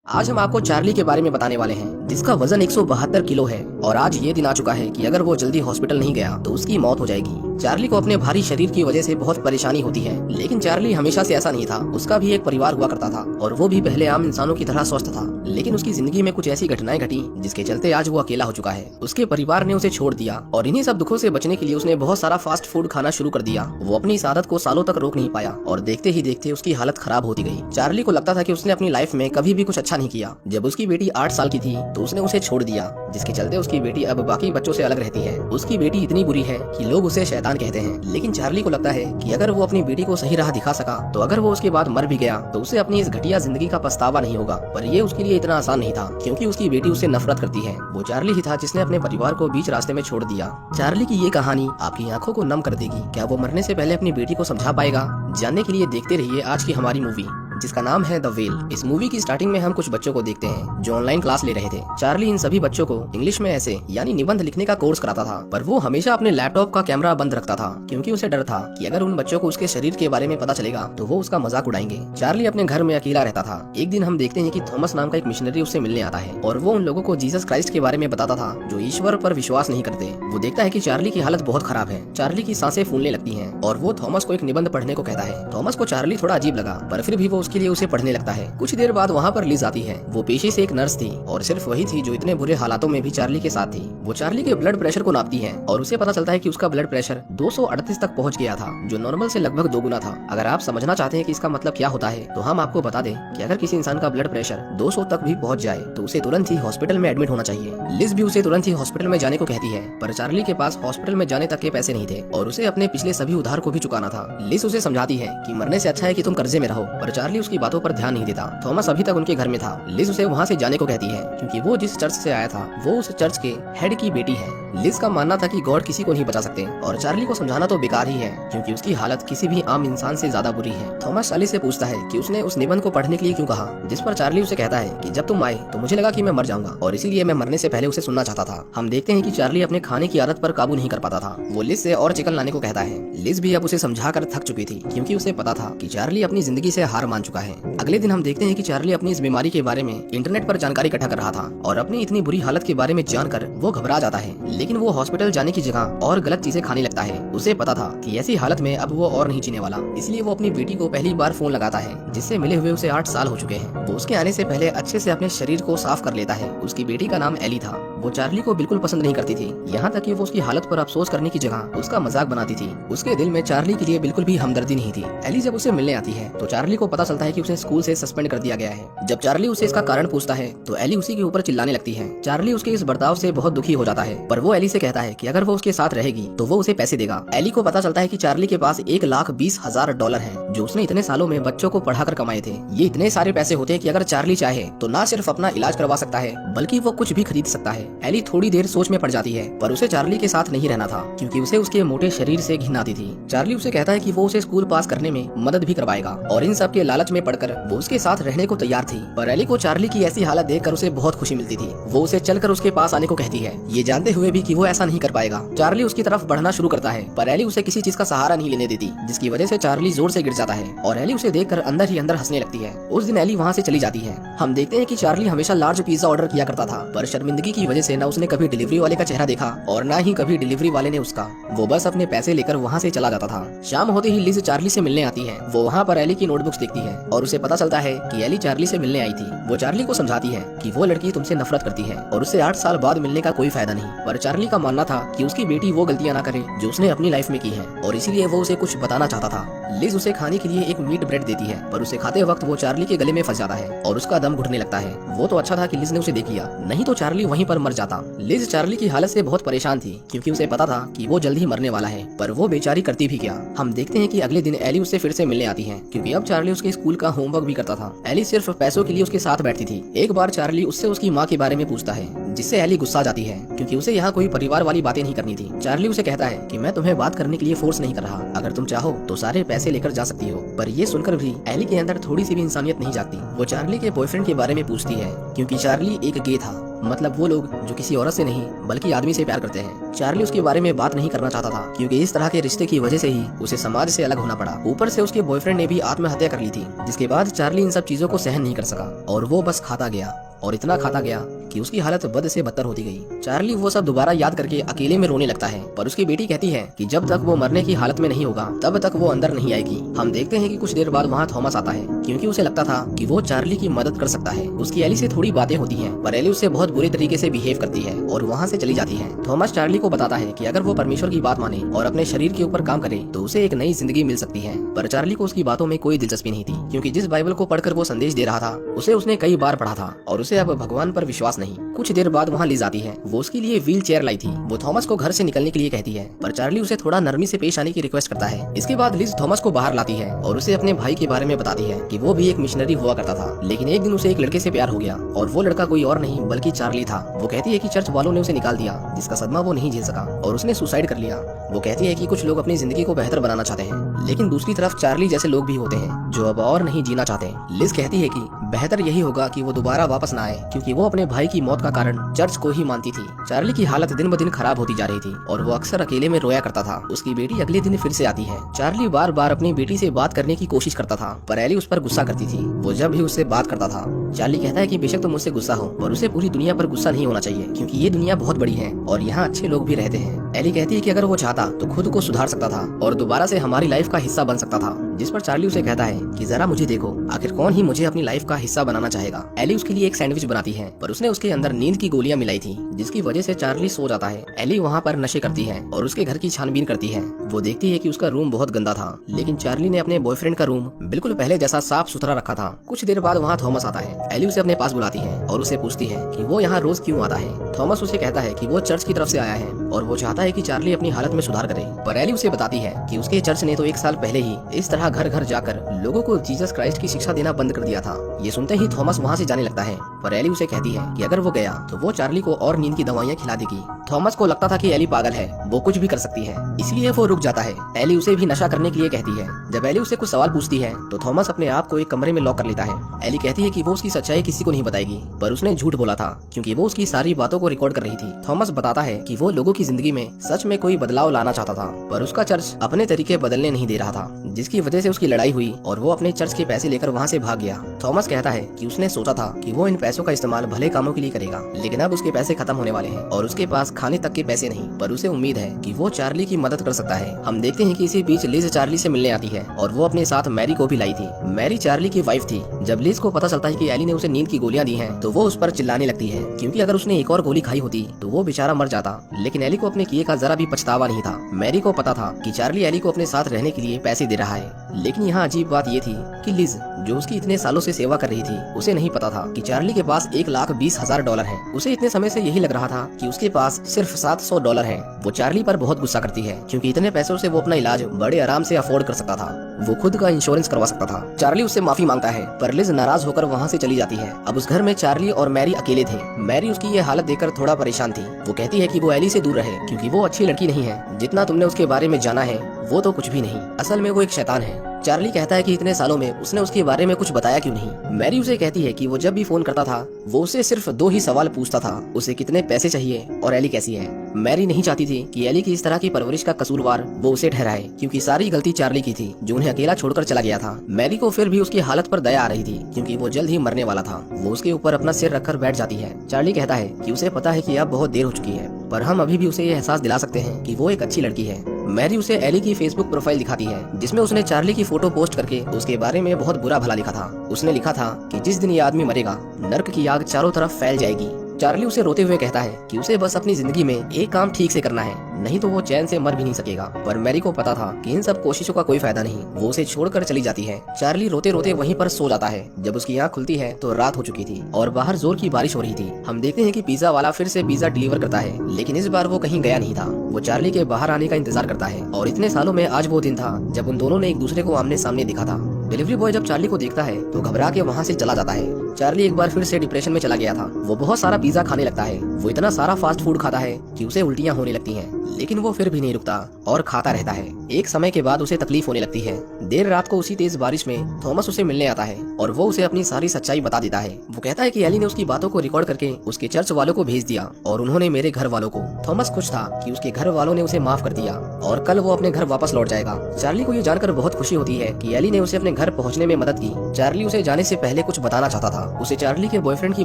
आज हम आपको चार्ली के बारे में बताने वाले हैं, जिसका वजन 172 किलो है और आज ये दिन आ चुका है कि अगर वो जल्दी हॉस्पिटल नहीं गया तो उसकी मौत हो जाएगी। चार्ली को अपने भारी शरीर की वजह से बहुत परेशानी होती है, लेकिन चार्ली हमेशा से ऐसा नहीं था। उसका भी एक परिवार हुआ करता था और वो भी पहले आम इंसानों की तरह स्वस्थ था, लेकिन उसकी जिंदगी में कुछ ऐसी घटनाएं घटी जिसके चलते आज वो अकेला हो चुका है। उसके परिवार ने उसे छोड़ दिया और इन्हीं सब दुखों से बचने के लिए उसने बहुत सारा फास्ट फूड खाना शुरू कर दिया। वो अपनी इस आदत को सालों तक रोक नहीं पाया और देखते ही देखते उसकी हालत खराब होती गई। चार्ली को लगता था कि उसने अपनी लाइफ में कभी भी कुछ अच्छा नहीं किया। जब उसकी बेटी 8 साल की थी तो उसने उसे छोड़ दिया, जिसके चलते उसकी बेटी अब बाकी बच्चों से अलग रहती है। उसकी बेटी इतनी बुरी है कि लोग उसे शैतान कहते हैं, लेकिन चार्ली को लगता है कि अगर वो अपनी बेटी को सही राह दिखा सका तो अगर वो उसके बाद मर भी गया तो उसे अपनी इस घटिया जिंदगी का पछतावा नहीं होगा। पर ये उसके लिए इतना आसान नहीं था, क्योंकि उसकी बेटी उससे नफरत करती है। वो चार्ली ही था जिसने अपने परिवार को बीच रास्ते में छोड़ दिया। चार्ली की ये कहानी आपकी आंखों को नम कर देगी। क्या वो मरने से पहले अपनी बेटी को समझा पाएगा? जानने के लिए देखते रहिए आज की हमारी मूवी, जिसका नाम है द वेल। इस मूवी की स्टार्टिंग में हम कुछ बच्चों को देखते हैं जो ऑनलाइन क्लास ले रहे थे। चार्ली इन सभी बच्चों को इंग्लिश में ऐसे यानी निबंध लिखने का कोर्स कराता था, पर वो हमेशा अपने लैपटॉप का कैमरा बंद रखता था, क्योंकि उसे डर था कि अगर उन बच्चों को उसके शरीर के बारे में पता चलेगा तो वो उसका मजाक उड़ाएंगे। चार्ली अपने घर में अकेला रहता था। एक दिन हम देखते हैं कि थॉमस नाम का एक मिशनरी उससे मिलने आता है और वो उन लोगों को जीसस क्राइस्ट के बारे में बताता था जो ईश्वर पर विश्वास नहीं करते। वो देखता है कि चार्ली की हालत बहुत खराब है। चार्ली की सांसें फूलने लगती हैं और वो थॉमस को एक निबंध पढ़ने को कहता है। थॉमस को चार्ली थोड़ा अजीब लगा, पर फिर भी वो उसके लिए उसे पढ़ने लगता है। कुछ देर बाद वहाँ पर लिज आती है। वो पेशे से एक नर्स थी और सिर्फ वही थी जो इतने बुरे हालातों में भी चार्ली के साथ थी। वो चार्ली के ब्लड प्रेशर को नापती है और उसे पता चलता है कि उसका ब्लड प्रेशर 238 तक पहुँच गया था, जो नॉर्मल से लगभग 2 गुना था। अगर आप समझना चाहते हैं कि इसका मतलब क्या होता है तो हम आपको बता दें कि अगर किसी इंसान का ब्लड प्रेशर 200 तक भी पहुँच जाए तो उसे तुरंत ही हॉस्पिटल में एडमिट होना चाहिए। लिज भी उसे तुरंत ही हॉस्पिटल में जाने को कहती है, पर चार्ली के पास हॉस्पिटल में जाने तक के पैसे नहीं थे और उसे अपने पिछले सभी उधार को भी चुकाना था। लिज उसे समझाती है कि मरने से अच्छा है कि तुम कर्जे में रहो, पर चार्ली उसकी बातों पर ध्यान नहीं देता। थॉमस अभी तक उनके घर में था। लिज उसे वहाँ से जाने को कहती है, क्योंकि वो जिस चर्च से आया था वो उस चर्च के हेड की बेटी है। लिज का मानना था कि गॉड किसी को नहीं बचा सकते और चार्ली को समझाना तो बेकार ही है, क्योंकि उसकी हालत किसी भी आम इंसान से ज्यादा बुरी है। थॉमस चार्ली से पूछता है कि उसने उस निबंध को पढ़ने के लिए क्यों कहा, जिस पर चार्ली उसे कहता है कि जब तुम आए तो मुझे लगा कि मैं मर जाऊंगा और इसीलिए मैं मरने से पहले उसे सुनना चाहता था। हम देखते हैं कि चार्ली अपने खाने की आदत पर काबू नहीं कर पाता था। वो लिज से और चिकन लाने को कहता है। लिज भी अब उसे समझाकर थक चुकी थी, क्योंकि उसे पता था कि चार्ली अपनी जिंदगी से हार मान चुका है। अगले दिन हम देखते हैं कि चार्ली अपनी इस बीमारी के बारे में इंटरनेट पर जानकारी इकट्ठा कर रहा था और अपनी इतनी बुरी हालत के बारे में जानकर वो घबरा जाता है, लेकिन वो हॉस्पिटल जाने की जगह और गलत चीजें खाने लगता है। उसे पता था कि ऐसी हालत में अब वो और नहीं जीने वाला, इसलिए वो अपनी बेटी को पहली बार फोन लगाता है, जिससे मिले हुए उसे 8 साल हो चुके हैं। वो उसके आने से पहले अच्छे से अपने शरीर को साफ कर लेता है। उसकी बेटी का नाम एली था। वो चार्ली को बिल्कुल पसंद नहीं करती थी, यहाँ तक कि वो उसकी हालत पर अफसोस करने की जगह उसका मजाक बनाती थी। उसके दिल में चार्ली के लिए बिल्कुल भी हमदर्दी नहीं थी। एली जब उसे मिलने आती है तो चार्ली को पता चलता है कि उसे स्कूल से सस्पेंड कर दिया गया है। जब चार्ली उसे इसका कारण पूछता है तो एली उसी के ऊपर चिल्लाने लगती है। चार्ली उसके इस बर्ताव से बहुत दुखी हो जाता है, पर वो एली से कहता है कि अगर वो उसके साथ रहेगी तो वो उसे पैसे देगा। एली को पता चलता है कि चार्ली के पास $1,20,000 है, जो उसने इतने सालों में बच्चों को पढ़ाकर कमाए थे। ये इतने सारे पैसे होते हैं कि अगर चार्ली चाहे तो ना सिर्फ अपना इलाज करवा सकता है, बल्कि वो कुछ भी खरीद सकता है। एली थोड़ी देर सोच में पड़ जाती है, पर उसे चार्ली के साथ नहीं रहना था, क्योंकि उसे उसके मोटे शरीर से घिन आती थी। चार्ली उसे कहता है कि वो उसे स्कूल पास करने में मदद भी करवाएगा और इन सब के लालच में पड़कर वो उसके साथ रहने को तैयार थी। पर एली को चार्ली की ऐसी हालत देखकर उसे बहुत खुशी मिलती थी। वो उसे चलकर उसके पास आने को कहती है, ये जानते हुए भी कि वो ऐसा नहीं कर पाएगा। चार्ली उसकी तरफ बढ़ना शुरू करता है, पर एली उसे किसी चीज का सहारा नहीं लेने देती, जिसकी वजह से चार्ली जोर से गिर जाता है और एली उसे देखकर अंदर ही अंदर हंसने लगती है। उस दिन एली वहाँ से चली जाती है। हम देखते हैं कि चार्ली हमेशा लार्ज पिज्जा ऑर्डर किया करता था, पर शर्मिंदगी की वजह से न उसने कभी डिलीवरी वाले का चेहरा देखा और न ही कभी डिलीवरी वाले ने उसका। वो बस अपने पैसे लेकर वहाँ से चला जाता था। शाम होते ही लिज चार्ली से मिलने आती है। वो वहाँ पर एली की नोटबुक्स देखती है और उसे पता चलता है कि एली चार्ली से मिलने आई थी। वो चार्ली को समझाती है कि वो लड़की तुमसे नफरत करती है और उससे 8 साल बाद मिलने का कोई फायदा नहीं। पर चार्ली का मानना था कि उसकी बेटी वो गलतियां ना करे जो उसने अपनी लाइफ में की है, और इसीलिए वो उसे कुछ बताना चाहता था। लिज उसे खाने के लिए एक मीट ब्रेड देती है, पर उसे खाते वक्त वो चार्ली के गले में फंस जाता है और उसका दम घुटने लगता है। वो तो अच्छा था कि लिज ने उसे देख लिया, नहीं तो चार्ली वहीं पर मर जाता। लिज चार्ली की हालत से बहुत परेशान थी, क्योंकि उसे पता था कि वो जल्द ही मरने वाला है, पर वो बेचारी करती भी क्या। हम देखते हैं कि अगले दिन एली उससे फिर से मिलने आती है, क्योंकि अब चार्ली उसके स्कूल का होमवर्क भी करता था। एली सिर्फ पैसों के लिए उसके साथ बैठती थी। एक बार चार्ली उससे उसकी माँ के बारे में पूछता है, जिससे एली गुस्सा जाती है, क्योंकि उसे यहाँ कोई परिवार वाली बातें नहीं करनी थी। चार्ली उसे कहता है कि मैं तुम्हें बात करने के लिए फोर्स नहीं कर रहा, अगर तुम चाहो तो सारे पैसे लेकर जा सकती हो। पर ये सुनकर भी एली के अंदर थोड़ी सी भी इंसानियत नहीं जागती। वो चार्ली के बॉयफ्रेंड के बारे में पूछती है, क्योंकि चार्ली एक गे था मतलब वो लोग जो किसी औरत से नहीं बल्कि आदमी से प्यार करते हैं। चार्ली उसके बारे में बात नहीं करना चाहता था क्योंकि इस तरह के रिश्ते की वजह से ही उसे समाज से अलग होना पड़ा। ऊपर से उसके बॉयफ्रेंड ने भी आत्महत्या कर ली थी, जिसके बाद चार्ली इन सब चीजों को सहन नहीं कर सका और वो बस खाता गया और इतना खाता गया कि उसकी हालत बद से बदतर होती गई। चार्ली वो सब दोबारा याद करके अकेले में रोने लगता है, पर उसकी बेटी कहती है कि जब तक वो मरने की हालत में नहीं होगा तब तक वो अंदर नहीं आएगी। हम देखते हैं कि कुछ देर बाद वहाँ थॉमस आता है क्योंकि उसे लगता था कि वो चार्ली की मदद कर सकता है। उसकी एली से थोड़ी बातें होती हैं, पर एली उससे बहुत बुरे तरीके से बिहेव करती है और वहाँ से चली जाती है। थॉमस चार्ली को बताता है कि अगर वो परमेश्वर की बात माने और अपने शरीर के ऊपर काम करे तो उसे एक नई जिंदगी मिल सकती है। पर चार्ली को उसकी बातों में कोई दिलचस्पी नहीं थी क्योंकि जिस बाइबल को पढ़कर वो संदेश दे रहा था उसे उसने कई बार पढ़ा था और उसे अब भगवान पर विश्वास नहीं। कुछ देर बाद वहाँ लिज आती है। वो उसके लिए व्हील चेयर लाई थी। वो थॉमस को घर से निकलने के लिए कहती है, पर चार्ली उसे थोड़ा नरमी से पेश आने की रिक्वेस्ट करता है। इसके बाद लिज थॉमस को बाहर लाती है और उसे अपने भाई के बारे में बताती है कि वो भी एक मिशनरी हुआ करता था, लेकिन एक दिन उसे एक लड़के से प्यार हो गया और वो लड़का कोई और नहीं बल्कि चार्ली था। वो कहती है कि चर्च वालों ने उसे निकाल दिया, जिसका सदमा वो नहीं झेल सका और उसने सुसाइड कर लिया। वो कहती है कि कुछ लोग अपनी जिंदगी को बेहतर बनाना चाहते हैं, लेकिन दूसरी तरफ चार्ली जैसे लोग भी होते हैं जो अब और नहीं जीना चाहते। लिज कहती है कि बेहतर यही होगा कि वो दोबारा वापस न आए क्योंकि वो अपने भाई की मौत का कारण चर्च को ही मानती थी। चार्ली की हालत दिन ब दिन खराब होती जा रही थी और वो अक्सर अकेले में रोया करता था। उसकी बेटी अगले दिन फिर से आती है। चार्ली बार बार अपनी बेटी से बात करने की कोशिश करता था, पर एली उस पर गुस्सा करती थी। वो जब भी उससे बात करता था, चार्ली कहता है कि बेशक तुम मुझसे गुस्सा हो, पर उसे पूरी दुनिया पर गुस्सा नहीं होना चाहिए क्योंकि ये दुनिया बहुत बड़ी है और यहाँ अच्छे लोग भी रहते हैं। एली कहती है कि अगर वो चाहता तो खुद को सुधार सकता था और दोबारा से हमारी लाइफ का हिस्सा बन सकता था, जिस पर चार्ली उसे कहता है कि जरा मुझे देखो, आखिर कौन ही मुझे अपनी लाइफ का हिस्सा बनाना चाहेगा। एली उसके लिए एक सैंडविच बनाती है, पर उसने उसके अंदर नींद की गोलियां मिलाई थी, जिसकी वजह से चार्ली सो जाता है। एली वहाँ पर नशे करती है और उसके घर की छानबीन करती है। वो देखती है कि उसका रूम बहुत गंदा था, लेकिन चार्ली ने अपने बॉयफ्रेंड का रूम बिल्कुल पहले जैसा साफ सुथरा रखा था। कुछ देर बाद वहाँ थॉमस आता है। एली उसे अपने पास बुलाती है और उसे पूछती है कि वो यहाँ रोज क्यों आता है। थॉमस उसे कहता है कि वो चर्च की तरफ से आया है और वो चाहता है कि चार्ली अपनी हालत में सुधार करे, पर एली उसे बताती है कि उसके चर्च ने तो 1 साल पहले ही इस तरह घर घर जाकर लोगों को जीसस क्राइस्ट की शिक्षा देना बंद कर दिया था। ये सुनते ही थॉमस वहाँ से जाने लगता है, पर एली उसे कहती है कि अगर वो गया तो वो चार्ली को और नींद की दवाइयाँ खिला देगी। थॉमस को लगता था कि एली पागल है, वो कुछ भी कर सकती है, इसलिए वो रुक जाता है। एली उसे भी नशा करने के लिए कहती है। जब एली उसे कुछ सवाल पूछती है तो थॉमस अपने आप को एक कमरे में लॉक कर लेता है। एली कहती है कि वो उसकी सच्चाई किसी को नहीं बताएगी, पर उसने झूठ बोला था क्योंकि वो उसकी सारी बातों को रिकॉर्ड कर रही थी। थॉमस बताता है कि वो लोगों की जिंदगी में सच में कोई बदलाव लाना चाहता था, पर उसका चर्च अपने तरीके बदलने नहीं दे रहा था, जिसकी वजह से उसकी लड़ाई हुई और वो अपने चर्च के पैसे लेकर वहाँ से भाग गया। थॉमस कहता है कि उसने सोचा था कि वो इन पैसों का इस्तेमाल भले कामों के लिए करेगा, लेकिन अब उसके पैसे खत्म होने वाले हैं और उसके पास खाने तक के पैसे नहीं, पर उसे उम्मीद है कि वो चार्ली की मदद कर सकता है। हम देखते हैं कि इसी बीच लिज चार्ली से मिलने आती है और वो अपने साथ मैरी को भी लाई थी। मैरी चार्ली की वाइफ थी। जब लिज को पता चलता है कि एली ने उसे नींद की गोलियां दी हैं, तो वो उस पर चिल्लाने लगती है क्योंकि अगर उसने एक और गोली खाई होती तो वो बेचारा मर जाता। लेकिन एली को अपने किए का जरा भी पछतावा नहीं था। मैरी को पता था कि चार्ली एली को अपने साथ रहने के लिए पैसे दे रहा है, लेकिन यहाँ अजीब बात ये थी कि लिज जो उसकी इतने सालों से सेवा कर रही थी, उसे नहीं पता था कि चार्ली के पास $1,20,000 है। उसे इतने समय से यही लग रहा था कि उसके पास सिर्फ $700 है। वो चार्ली पर बहुत गुस्सा करती है क्योंकि इतने पैसों से वो अपना इलाज बड़े आराम से अफोर्ड कर सकता था। वो खुद का इंश्योरेंस करवा सकता था। चार्ली उससे माफी मांगता है, पर लिज नाराज होकर वहाँ से चली जाती है। अब उस घर में चार्ली और मैरी अकेले थे। मैरी उसकी ये हालत देखकर थोड़ा परेशान थी। वो कहती है कि वो एली से दूर रहे क्योंकि वो अच्छी लड़की नहीं है। जितना तुमने उसके बारे में जाना है वो तो कुछ भी नहीं, असल में वो एक शैतान है। चार्ली कहता है कि इतने सालों में उसने उसके बारे में कुछ बताया क्यों नहीं। मैरी उसे कहती है कि वो जब भी फोन करता था वो उसे सिर्फ 2 ही सवाल पूछता था, उसे कितने पैसे चाहिए और एली कैसी है। मैरी नहीं चाहती थी कि एली की इस तरह की परवरिश का कसूरवार वो उसे ठहराए क्योंकि सारी गलती चार्ली की थी जो उन्हें अकेला छोड़कर चला गया था। मैरी को फिर भी उसकी हालत पर दया आ रही थी क्योंकि वो जल्द ही मरने वाला था। वो उसके ऊपर अपना सिर रखकर बैठ जाती है। चार्ली कहता है कि उसे पता है कि अब बहुत देर हो चुकी है, पर हम अभी भी उसे ये एहसास दिला सकते हैं कि वो एक अच्छी लड़की है। मैरी उसे एली की फेसबुक प्रोफाइल दिखाती है जिसमें उसने चार्ली की फोटो पोस्ट करके उसके बारे में बहुत बुरा भला लिखा था। उसने लिखा था कि जिस दिन ये आदमी मरेगा नर्क की आग चारों तरफ फैल जाएगी। चार्ली उसे रोते हुए कहता है कि उसे बस अपनी जिंदगी में एक काम ठीक से करना है, नहीं तो वो चैन से मर भी नहीं सकेगा। पर मैरी को पता था कि इन सब कोशिशों का कोई फायदा नहीं। वो उसे छोड़कर चली जाती है। चार्ली रोते रोते वहीं पर सो जाता है। जब उसकी आँख खुलती है तो रात हो चुकी थी और बाहर जोर की बारिश हो रही थी। हम देखते हैं कि पिज्जा वाला फिर से पिज्जा डिलीवर करता है, लेकिन इस बार वो कहीं गया नहीं था। वो चार्ली के बाहर आने का इंतजार करता है और इतने सालों में आज वो दिन था जब उन दोनों ने एक दूसरे को आमने सामने देखा था। डिलीवरी बॉय जब चार्ली को देखता है तो घबरा के वहाँ से चला जाता है। चार्ली एक बार फिर से डिप्रेशन में चला गया था। वो बहुत सारा पिज्जा खाने लगता है। वो इतना सारा फास्ट फूड खाता है कि उसे उल्टियाँ होने लगती हैं। लेकिन वो फिर भी नहीं रुकता और खाता रहता है। एक समय के बाद उसे तकलीफ होने लगती है। देर रात को उसी तेज बारिश में थॉमस उसे मिलने आता है और वो उसे अपनी सारी सच्चाई बता देता है। वो कहता है कि एली ने उसकी बातों को रिकॉर्ड करके उसके चर्च वालों को भेज दिया और उन्होंने मेरे घर वालों को। थॉमस खुश था कि उसके घर वालों ने उसे माफ कर दिया और कल वो अपने घर वापस लौट जाएगा। चार्ली को ये जानकर बहुत खुशी होती है कि एली ने उसे अपने घर पहुंचने में मदद की। चार्ली उसे जाने से पहले कुछ बताना चाहता था। उसे चार्ली के बॉयफ्रेंड की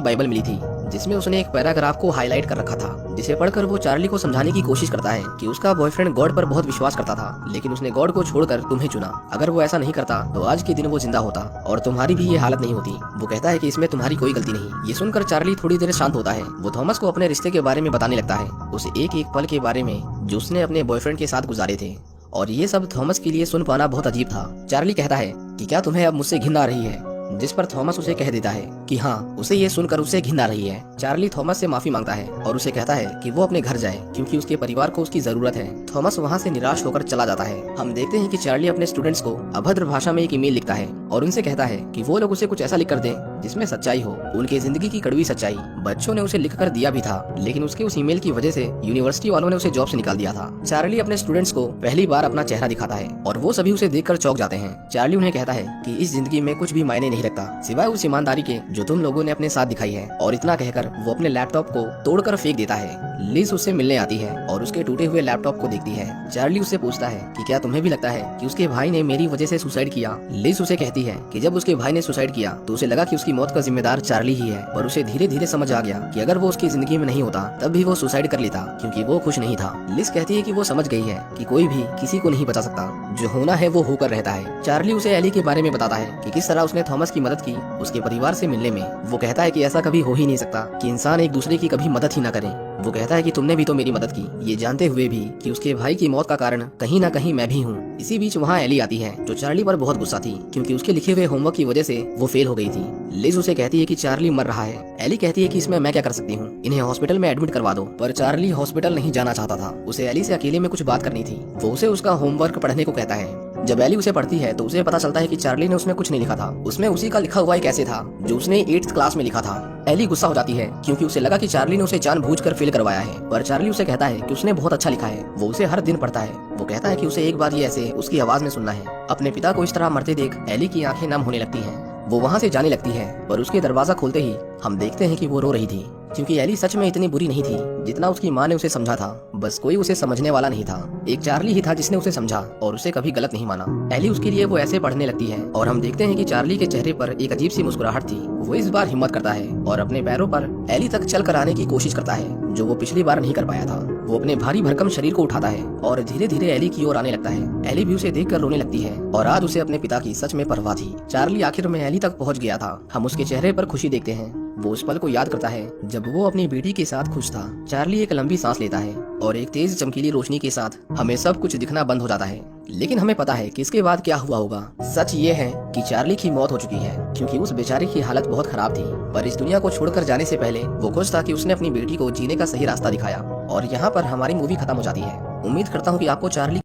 बाइबल मिली थी जिसमें उसने एक पैराग्राफ को हाईलाइट कर रखा था, जिसे पढ़कर वो चार्ली को समझाने की कोशिश करता है कि उसका बॉयफ्रेंड गॉड पर बहुत विश्वास करता था, लेकिन उसने गॉड को छोड़कर तुम्हें चुना। अगर वो ऐसा नहीं करता तो आज के दिन वो जिंदा होता और तुम्हारी भी ये हालत नहीं होती। वो कहता है कि इसमें तुम्हारी कोई गलती नहीं। ये सुनकर चार्ली थोड़ी देर शांत होता है। वो थॉमस को अपने रिश्ते के बारे में बताने लगता है, उसे एक एक पल के बारे में जो उसने अपने बॉयफ्रेंड के साथ गुजारे थे। और ये सब थॉमस के लिए सुन पाना बहुत अजीब था। चार्ली कहता है कि क्या तुम्हें अब मुझसे घिन आ रही है, जिस पर थॉमस उसे कह देता है कि हाँ, उसे ये सुनकर उसे घिन आ रही है। चार्ली थॉमस से माफी मांगता है और उसे कहता है कि वो अपने घर जाए क्योंकि उसके परिवार को उसकी जरूरत है। थॉमस वहाँ से निराश होकर चला जाता है। हम देखते हैं कि चार्ली अपने स्टूडेंट्स को अभद्र भाषा में एक ईमेल लिखता है और उनसे कहता है कि वो लोग उसे कुछ ऐसा लिख कर दें जिसमें सच्चाई हो, उनकी जिंदगी की कड़वी सच्चाई। बच्चों ने उसे लिख कर दिया भी था, लेकिन उसके उस ईमेल की वजह से यूनिवर्सिटी वालों ने उसे जॉब से निकाल दिया था। चार्ली अपने स्टूडेंट्स को पहली बार अपना चेहरा दिखाता है और वो सभी उसे देखकर चौंक जाते हैं। चार्ली उन्हें कहता है कि इस जिंदगी में कुछ भी मायने नहीं रखता सिवाय उस ईमानदारी के जो तुम लोगों ने अपने साथ दिखाई है। और इतना कहकर वो अपने लैपटॉप को तोड़कर फेंक देता है। लिज उससे मिलने आती है और उसके टूटे हुए लैपटॉप को देखती है। चार्ली उससे पूछता है कि क्या तुम्हें भी लगता है कि उसके भाई ने मेरी वजह से सुसाइड किया। लिज उसे कहती है कि जब उसके भाई ने सुसाइड किया तो उसे लगा कि उसकी मौत का जिम्मेदार चार्ली ही है, पर उसे धीरे धीरे समझ आ गया कि अगर वो उसकी जिंदगी में नहीं होता तब भी वो सुसाइड कर लेता क्योंकि वो खुश नहीं था। लिज कहती है कि वो समझ गई है कि कोई भी किसी को नहीं बचा सकता, जो होना है वो होकर रहता है। चार्ली उसे एली के बारे में बताता है कि किस तरह उसने थॉमस की मदद की उसके परिवार से मिलने में। वो कहता है कि ऐसा कभी हो ही नहीं सकता कि इंसान एक दूसरे की कभी मदद ही न करे। वो कहता है कि तुमने भी तो मेरी मदद की, ये जानते हुए भी कि उसके भाई की मौत का कारण कहीं ना कहीं मैं भी हूँ। इसी बीच वहाँ एली आती है जो चार्ली पर बहुत गुस्सा थी क्योंकि उसके लिखे हुए होमवर्क की वजह से वो फेल हो गई थी। लिज उसे कहती है कि चार्ली मर रहा है। एली कहती है कि इसमें मैं क्या कर सकती हूँ, इन्हें हॉस्पिटल में एडमिट करवा दो। पर चार्ली हॉस्पिटल नहीं जाना चाहता था, उसे एली से अकेले में कुछ बात करनी थी। वो उसे उसका होमवर्क पढ़ने को कहता है। जब एली उसे पढ़ती है तो उसे पता चलता है कि चार्ली ने उसमें कुछ नहीं लिखा था, उसमें उसी का लिखा हुआ एक ऐसे था जो उसने 8th क्लास में लिखा था। एली गुस्सा हो जाती है क्योंकि उसे लगा कि चार्ली ने उसे जानबूझकर फेल करवाया है, पर चार्ली उसे कहता है कि उसने बहुत अच्छा लिखा है, वो उसे हर दिन पढ़ता है। वो कहता है कि उसे एक बार ये ऐसे उसकी आवाज में सुनना है। अपने पिता को इस तरह मरते देख एली की आंखें नम होने लगती हैं। वो वहाँ से जाने लगती है, पर उसके दरवाजा खोलते ही हम देखते हैं कि वो रो रही थी क्योंकि एली सच में इतनी बुरी नहीं थी जितना उसकी माँ ने उसे समझा था। बस कोई उसे समझने वाला नहीं था, एक चार्ली ही था जिसने उसे समझा और उसे कभी गलत नहीं माना। एली उसके लिए वो ऐसे पढ़ने लगती है और हम देखते हैं कि चार्ली के चेहरे पर एक अजीब सी मुस्कुराहट थी। वो इस बार हिम्मत करता है और अपने पैरों पर एली तक चल कर आने की कोशिश करता है, जो वो पिछली बार नहीं कर पाया था। वो अपने भारी भरकम शरीर को उठाता है और धीरे धीरे एली की ओर आने लगता है। एली भी उसे देखकर रोने लगती है और आज उसे अपने पिता की सच में परवाह थी। चार्ली आखिर में एली तक पहुंच गया था। हम उसके चेहरे पर खुशी देखते हैं। वो उस पल को याद करता है जब वो अपनी बेटी के साथ खुश था। चार्ली एक लंबी सांस लेता है और एक तेज चमकीली रोशनी के साथ हमें सब कुछ दिखना बंद हो जाता है। लेकिन हमें पता है कि इसके बाद क्या हुआ होगा। सच ये है कि चार्ली की मौत हो चुकी है क्योंकि उस बेचारे की हालत बहुत खराब थी, पर इस दुनिया को छोड़कर जाने से पहले वो खुश था कि उसने अपनी बेटी को जीने का सही रास्ता दिखाया। और यहाँ पर हमारी मूवी खत्म हो जाती है। उम्मीद करता हूँ कि आपको चार्ली